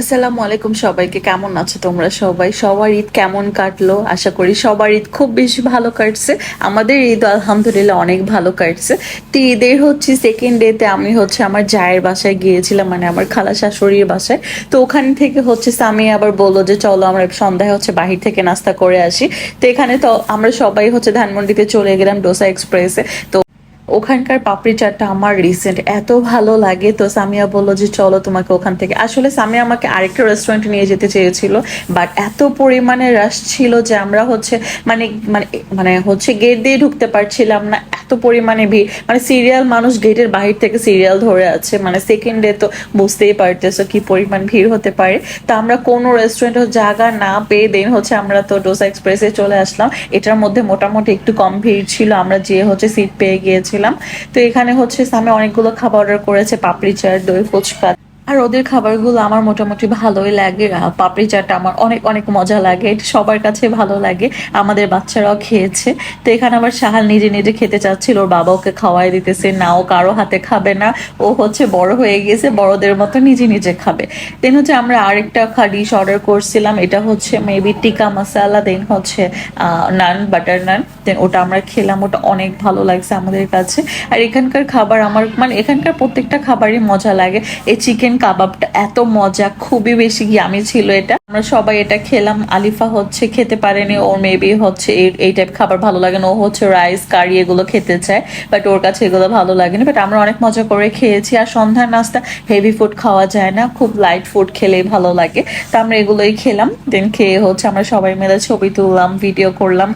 আসসালামু আলাইকুম সবাইকে। কেমন আছো তোমরা সবাই? সবার ঈদ কেমন কাটলো? আশা করি সবার ঈদ খুব বেশি ভালো কাটছে। আমাদের ঈদ আলহামদুলিল্লাহ অনেক ভালো কাটছে। তো ঈদের সেকেন্ড ডেতে আমি আমার জায়ের বাসায় গিয়েছিলাম, মানে আমার খালা শাশুড়ির বাসায়। তো ওখান থেকে সামি আবার বললো যে চলো আমরা সন্ধ্যায় বাহির থেকে নাস্তা করে আসি। তো এখানে তো আমরা সবাই ধানমন্ডিতে চলে গেলাম ডোসা এক্সপ্রেসে। তো ওখানকার পাপড়ি চাটটা আমার রিসেন্ট এত ভালো লাগে, তো সামিয়া বললো যে চলো তোমাকে ওখান থেকে, আসলে সামিয়া আমাকে আরেকটা রেস্টুরেন্টে নিয়ে যেতে চেয়েছিল, বাট এত পরিমাণে রাশ ছিল যে আমরা মানে মানে গেট দিয়ে ঢুকতে পারছিলাম না, এত পরিমাণে ভিড়, মানে সিরিয়াল মানুষ গেটের বাহির থেকে সিরিয়াল ধরে আছে, মানে সেকেন্ডে তো বুঝতেই পারতেছো কি পরিমাণ ভিড় হতে পারে। তো আমরা কোনো রেস্টুরেন্ট জায়গা না পেয়ে দেন আমরা তো ডোসা এক্সপ্রেসে চলে আসলাম। এটার মধ্যে মোটামুটি একটু কম ভিড় ছিল, আমরা যে সিট পেয়ে গিয়েছিলাম। তো এখানে সামনে অনেকগুলো খাবার অর্ডার করেছে, পাপড়ি চাট, দই ফুচকা। আর ওদের খাবারগুলো আমার মোটামুটি ভালোই লাগে। পাপড়ি চাটটা আমার অনেক অনেক মজা লাগে, এটা সবার কাছে ভালো লাগে, আমাদের বাচ্চারাও খেয়েছে। তো এখানে আবার সাহাল নিজে নিজে খেতে চাচ্ছিল, ওর বাবা ওকে খাওয়াই দিতেছে না, ও কারো হাতে খাবে না, ও বড় হয়ে গেছে, বড়দের মতো নিজে নিজে খাবে। দেন আমরা আরেকটা ডিশ অর্ডার করছিলাম, এটা মেবি টিকা মশালা, দেন নান, বাটার নান। দেন ওটা আমরা খেলাম, ওটা অনেক ভালো লাগছে আমাদের কাছে। আর এখানকার খাবার আমার মানে এখানকার প্রত্যেকটা খাবারই মজা লাগে। এই চিকেন কাবাবটা এত মজা, খুবই বেশি ইয়ামি ছিল এটা। আমরা সবাই এটা খেলাম। আলিফা খেতে পারেনি, ওর মেবি এই টাইপ খাবার ভালো লাগে না, ও রাইস কারি এগুলো খেতে চায়, বাট ওর কাছে এগুলো ভালো লাগেনি। বাট আমরা অনেক মজা করে খেয়েছি। আর সন্ধ্যার নাস্তা হেভি ফুড খাওয়া যায় না, খুব লাইট ফুড খেলেই ভালো লাগে। তো আমরা এগুলোই খেলাম। দেন খেয়ে আমরা সবাই মিলে ছবি তুললাম, ভিডিও করলাম।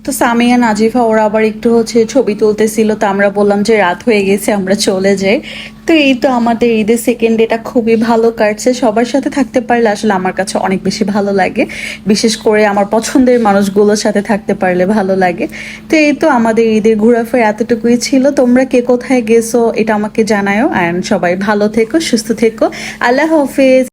তো সামিয়া নাজিফা ওরা আবার একটু ছবি তুলতেছিল, তো আমরা বললাম যে রাত হয়ে গেছে আমরা চলে যাই। তো এই তো আমাদের ঈদের সেকেন্ড ডেটা খুবই ভালো কাটছে। সবার সাথে থাকতে পারলে আসলে আমার কাছে অনেক বেশি ভালো লাগে, বিশেষ করে আমার পছন্দের মানুষগুলোর সাথে থাকতে পারলে ভালো লাগে। তো এই তো আমাদের ঈদের ঘোরাফেরা এতটুকুই ছিল। তোমরা কে কোথায় গেছো এটা আমাকে জানাও, অ্যান্ড সবাই ভালো থেকো, সুস্থ থেকো। আল্লাহ হাফেজ।